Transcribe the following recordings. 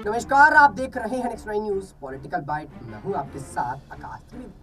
नमस्कार, आप देख रहे हैं नेक्स्ट 9 न्यूज पॉलिटिकल बाइट। मैं हूं आपके साथ आकाश त्रिवेदी।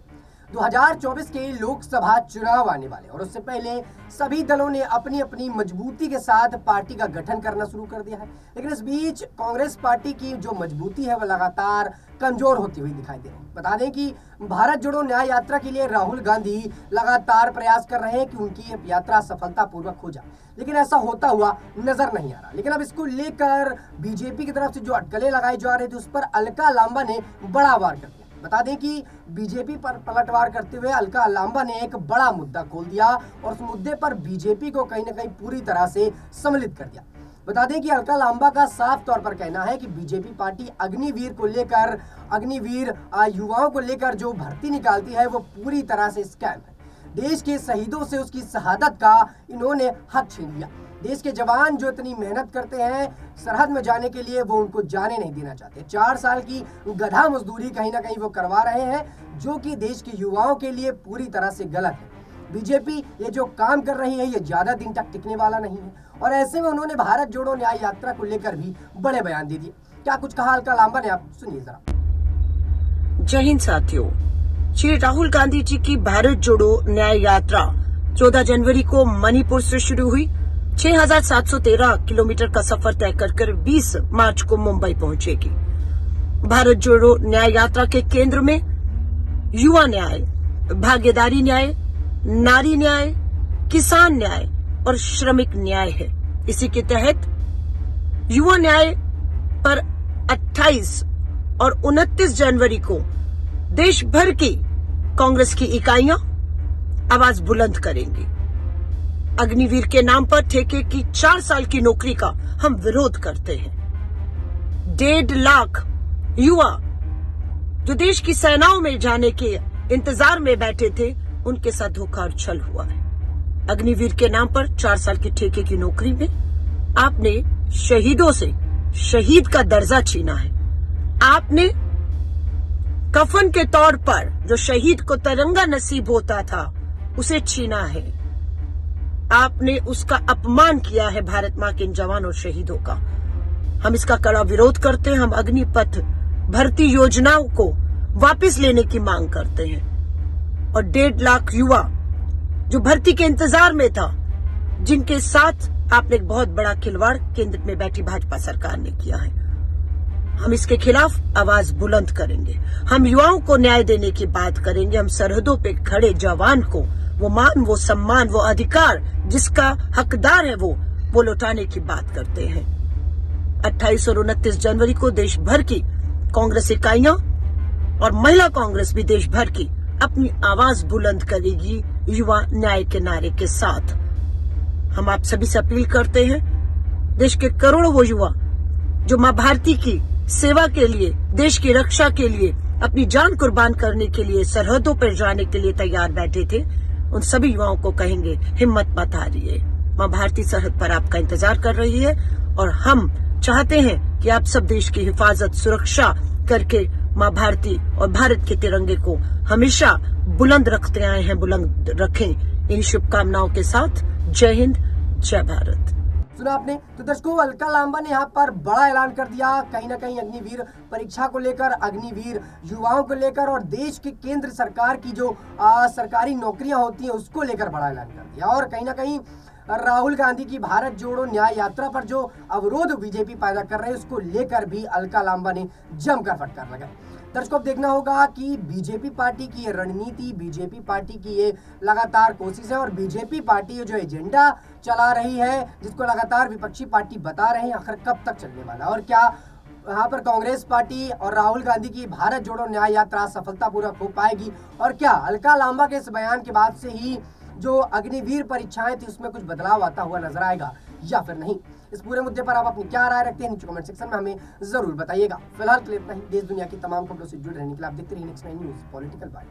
2024 के लोकसभा चुनाव आने वाले और उससे पहले सभी दलों ने अपनी अपनी मजबूती के साथ पार्टी का गठन करना शुरू कर दिया है। लेकिन इस बीच कांग्रेस पार्टी की जो मजबूती है वह लगातार कमजोर होती हुई दिखाई दे रही है। बता दें कि भारत जोड़ो न्याय यात्रा के लिए राहुल गांधी लगातार प्रयास कर रहे हैं कि उनकी यात्रा सफलतापूर्वक हो जाए, लेकिन ऐसा होता हुआ नजर नहीं आ रहा। लेकिन अब इसको लेकर बीजेपी की तरफ से जो अटकलें लगाई जा रही थी उस पर अलका लांबा ने बड़ा वार कर दिया। बता दें कि बीजेपी पर पलटवार करते हुए अलका लांबा ने एक बड़ा मुद्दा खोल दिया और उस मुद्दे पर बीजेपी को कहीं ना कहीं पूरी तरह से सम्मिलित कर दिया। बता दें कि अलका लांबा का साफ तौर पर कहना है कि बीजेपी पार्टी अग्निवीर को लेकर, अग्निवीर युवाओं को लेकर जो भर्ती निकालती है वो पूरी तरह से स्कैम है। देश के शहीदों से उसकी शहादत का इन्होंने हक छीन लिया। देश के जवान जो इतनी मेहनत करते हैं सरहद में जाने के लिए, वो उनको जाने नहीं देना चाहते। 4 साल की गधा मजदूरी कहीं ना कहीं वो करवा रहे हैं, जो कि देश के युवाओं के लिए पूरी तरह से गलत है। बीजेपी ये जो काम कर रही है ये ज्यादा दिन तक टिकने वाला नहीं है और ऐसे में उन्होंने भारत जोड़ो न्याय यात्रा को लेकर भी बड़े बयान दे दिए। क्या कुछ कहा अलका लांबा ने, आप सुनिए जरा। जय हिंद साथियों, श्री राहुल गांधी जी की भारत जोड़ो न्याय यात्रा 14 जनवरी को मणिपुर से शुरू हुई। 6,713 किलोमीटर का सफर तय कर 20 मार्च को मुंबई पहुंचेगी। भारत जोड़ो न्याय यात्रा के केंद्र में युवा न्याय, भागीदारी न्याय, नारी न्याय, किसान न्याय और श्रमिक न्याय है। इसी के तहत युवा न्याय पर 28 और 29 जनवरी को देश भर की कांग्रेस की इकाइयां आवाज बुलंद करेंगी। अग्निवीर के नाम पर ठेके की 4 साल की नौकरी का हम विरोध करते हैं। 1.5 लाख युवा जो देश की सेनाओं में जाने के इंतजार में बैठे थे, उनके साथ धोखा और छल हुआ है। अग्निवीर के नाम पर 4 साल की ठेके की नौकरी में आपने शहीदों से शहीद का दर्जा छीना है। आपने कफन के तौर पर जो शहीद को तिरंगा नसीब होता था उसे छीना है। आपने उसका अपमान किया है, भारत मां के इन जवान और शहीदों का। हम इसका कड़ा विरोध करते हैं। हम अग्निपथ भर्ती योजनाओं को वापस लेने की मांग करते हैं और 1.5 लाख युवा जो भर्ती के इंतजार में था, जिनके साथ आपने एक बहुत बड़ा खिलवाड़ केंद्र में बैठी भाजपा सरकार ने किया है, हम इसके खिलाफ आवाज बुलंद करेंगे। हम युवाओं को न्याय देने की बात करेंगे। हम सरहदों पे खड़े जवान को वो मान, वो सम्मान, वो अधिकार जिसका हकदार है वो लौटाने की बात करते हैं। 28 और 29 जनवरी को देश भर की कांग्रेस इकाइयां और महिला कांग्रेस भी देश भर की अपनी आवाज बुलंद करेगी युवा न्याय के नारे के साथ। हम आप सभी से अपील करते हैं, देश के करोड़ों वो युवा जो मां भारती की सेवा के लिए, देश की रक्षा के लिए, अपनी जान कुर्बान करने के लिए, सरहदों पर जाने के लिए तैयार बैठे थे, उन सभी युवाओं को कहेंगे हिम्मत मत हारिए। मां भारती सरहद पर आपका इंतजार कर रही है और हम चाहते हैं कि आप सब देश की हिफाजत, सुरक्षा करके मां भारती और भारत के तिरंगे को हमेशा बुलंद रखते आए हैं, बुलंद रखें। इन शुभकामनाओं के साथ जय हिंद, जय भारत। सुना आपने। तो दर्शकों, अलका लांबा ने यहाँ पर बड़ा ऐलान कर दिया, कहीं ना कहीं अग्निवीर परीक्षा को लेकर, अग्निवीर युवाओं को लेकर और देश की केंद्र सरकार की जो सरकारी नौकरियां होती हैं उसको लेकर बड़ा ऐलान कर दिया। और कहीं ना कहीं राहुल गांधी की भारत जोड़ो न्याय यात्रा पर जो अवरोध बीजेपी पैदा कर रहे हैं उसको लेकर भी अलका लांबा ने जमकर फटकार लगाई। दर्शकों, अब देखना होगा कि बीजेपी पार्टी की ये रणनीति, बीजेपी पार्टी की ये लगातार कोशिश है और बीजेपी पार्टी जो एजेंडा चला रही है, जिसको लगातार विपक्षी पार्टी बता रहे हैं, आखिर कब तक चलने वाला और क्या यहाँ पर कांग्रेस पार्टी और राहुल गांधी की भारत जोड़ो न्याय यात्रा सफलतापूर्वक हो पाएगी और क्या अलका लांबा के इस बयान के बाद से ही जो अग्निवीर परीक्षाएं थी उसमें कुछ बदलाव आता हुआ नजर आएगा या फिर नहीं। इस पूरे मुद्दे पर आप अपनी क्या राय रखते हैं नीचे कमेंट सेक्शन में हमें जरूर बताइएगा। फिलहाल के लिए इतना ही। देश दुनिया की तमाम खबरों से जुड़े रहने के लिए आप देखते रहिए नेक्स्ट 9 न्यूज पॉलिटिकल बाइट।